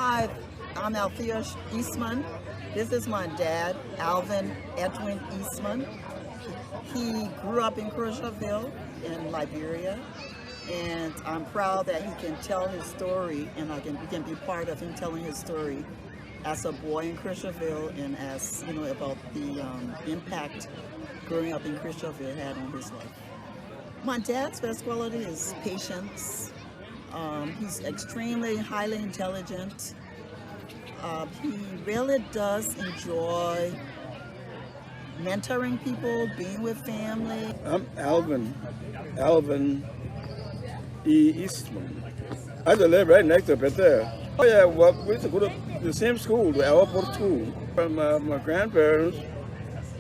Hi, I'm Alvin Eastman. This is my dad, Alvin Eastman. He grew up in Crozierville in Liberia, and I'm proud that he can tell his story, and we can be part of him telling his story as a boy in Crozierville, and as about the impact growing up in Crozierville had on his life. My dad's best quality is patience. He's extremely highly intelligent. He really does enjoy mentoring people, being with family. I'm Alvin Eastman. I used to live right next to Bethel. Oh yeah, well, we used to go to the same school, the Alvin School. My grandparents,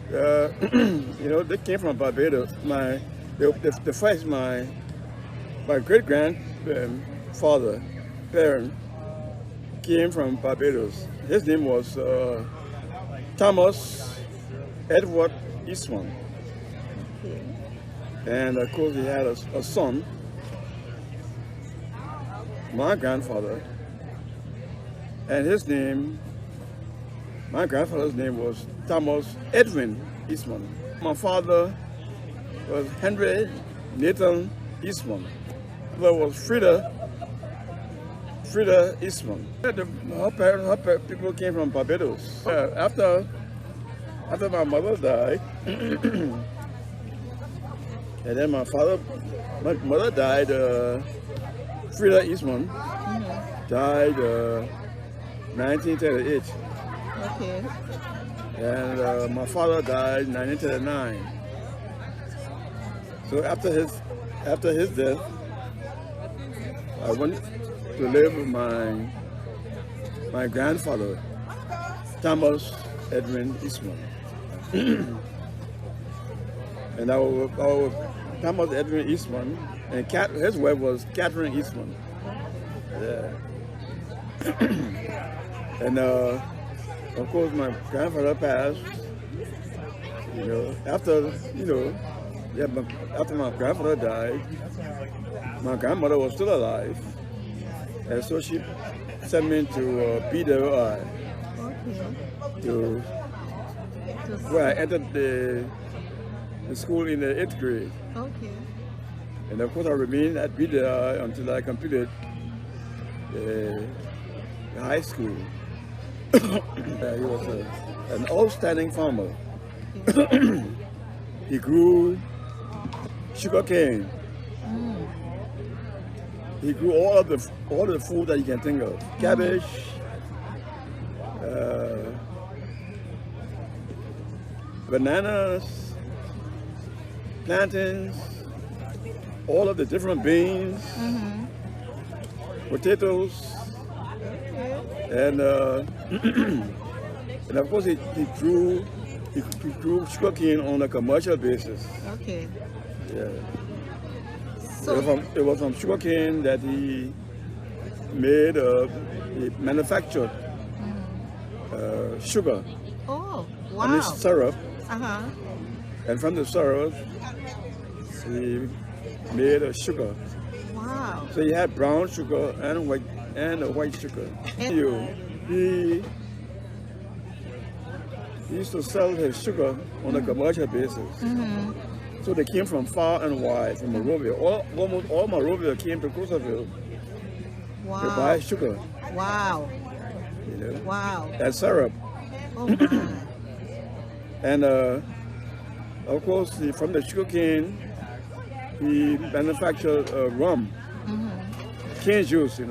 they came from Barbados. My great grandfather, parent, came from Barbados. His name was Thomas Edward Eastman. And of course he had a son, my grandfather, and my grandfather's name was Thomas Edwin Eastman. My father was Henry Nathan Eastman. There was Frida Eastman. Her people came from Barbados. After my mother died, and then my mother died, Frida Eastman died 1938. Okay. And my father died in 1939. So after his death, I went to live with my grandfather, Thomas Edwin Eastman. And our Thomas Edwin Eastman, and his wife was Catherine Eastman. Yeah. And of course my grandfather passed. After my grandfather died, my grandmother was still alive, and so she sent me to BWI, where I entered the school in the 8th grade. Okay. And of course I remained at BWI until I completed the high school. He was an outstanding farmer. He grew sugar cane. He grew all the food that you can think of: cabbage, bananas, plantains, all of the different beans, potatoes, and and of course he grew sugar cane on a commercial basis. Okay. Yeah. So It was from sugar cane that he manufactured sugar. Oh, wow. And this syrup. Uh-huh. And from the syrup, he made a sugar. Wow. So he had brown sugar and white sugar. He used to sell his sugar on a commercial basis. So they came from far and wide, from Monrovia. Almost all Monrovia came to Crozierville to buy sugar. Wow. Wow. And syrup. Oh my. And of course, from the sugar cane, he manufactured rum, cane juice.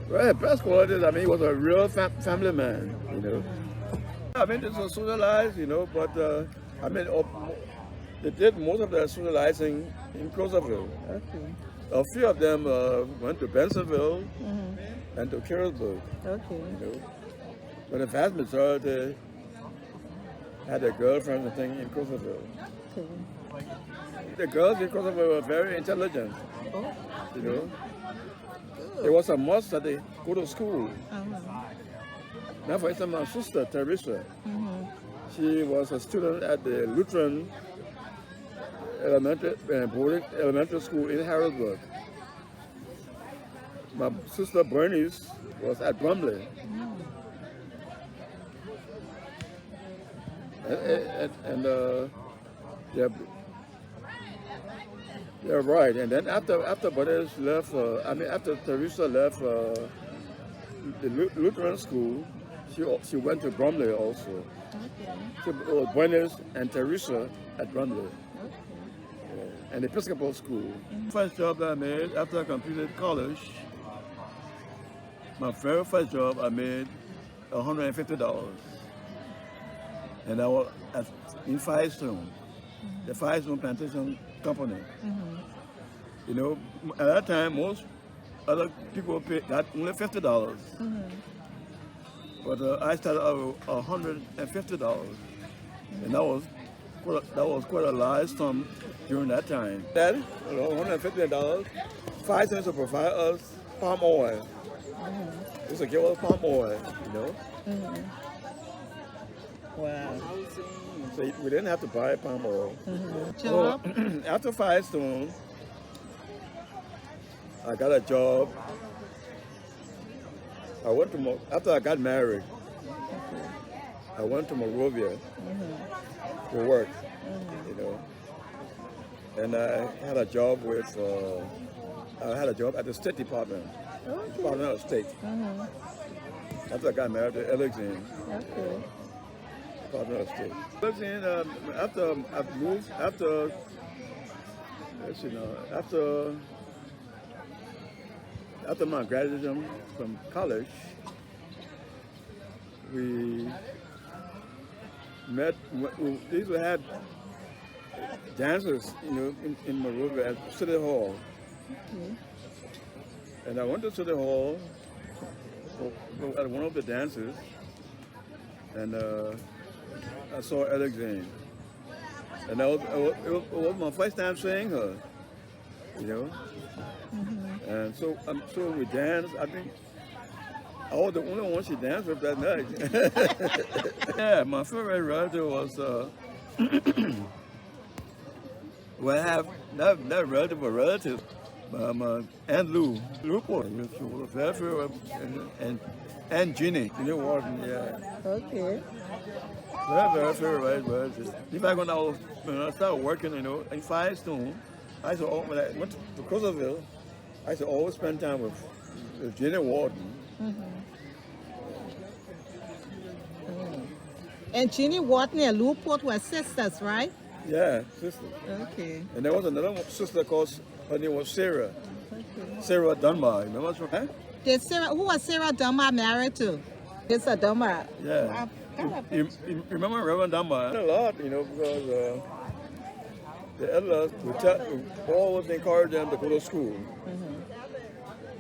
Well, best qualities. I mean, he was a real family man. I mean, this was socialized, but they did most of their socializing in Crozierville. Okay. A few of them went to Bensonville and to Carrollsburg. Okay. But the vast majority had their girlfriends and things in Crozierville. Okay. The girls in Crozierville were very intelligent. Oh. It was a must that they go to school. Now, for instance, my sister, Teresa, she was a student at the Lutheran elementary school in Harrisburg. My sister Bernice was at Brumley. and yeah, right. And then after Barbados left, after Teresa left the Lutheran school, she went to Bromley also. Okay. So Buenos and Teresa at Bromley. Okay. And Episcopal school. First job that I made after I completed college, my very first job I made $150. And I was in Firestone, the Firestone Plantation Company. You know, at that time, most other people got only $50. But I started out with $150. And that was quite a large sum during that time. That, $150, Firestone to provide us palm oil. Just to give us palm oil, you know. Wow. So we didn't have to buy palm oil. Job? After Firestone, I got a job. After I got married, I went to Monrovia to work, you know. And I had a job at the State Department, Department of State. After I got married to Alexandre. Okay. Department of State. After my graduation from college, we used to have dances, you know, in Monrovia at City Hall. And I went to City Hall at one of the dances, and I saw Alexandre. And it was my first time seeing her, you know. And so we danced. I think I was the only one she danced with that night. Yeah, my favorite relative was, well, I have not relative, but relative. My Aunt Lou Port, she was very favorite, and Ginny Wharton, yeah. Okay. Very favorite relative. In fact, when I started working, you know, in Firestone, when I went to Crozierville, I used to always spend time with Ginny Wharton. And Ginny Wharton and Lou Port were sisters, right? Yeah, sisters. Okay. And there was another sister called, her name was Sarah. Okay. Sarah Dunbar, you know what's her name? Who was Sarah Dunbar married to? It's a Dunbar. Yeah. You remember Reverend Dunbar? A lot, you know, because the elders would always encourage them to go to school.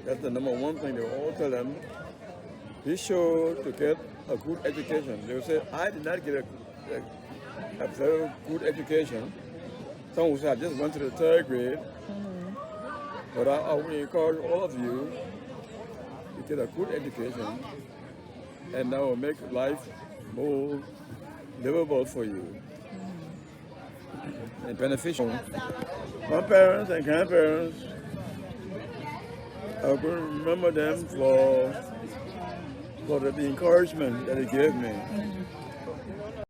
That's the number one thing they would always tell them. Be sure to get a good education. They would say, I did not get a very good education. Some would say, I just went to the third grade. But I would encourage all of you to get a good education, and that will make life more livable for you and beneficial. My parents and grandparents, I will remember them for the encouragement that they gave me.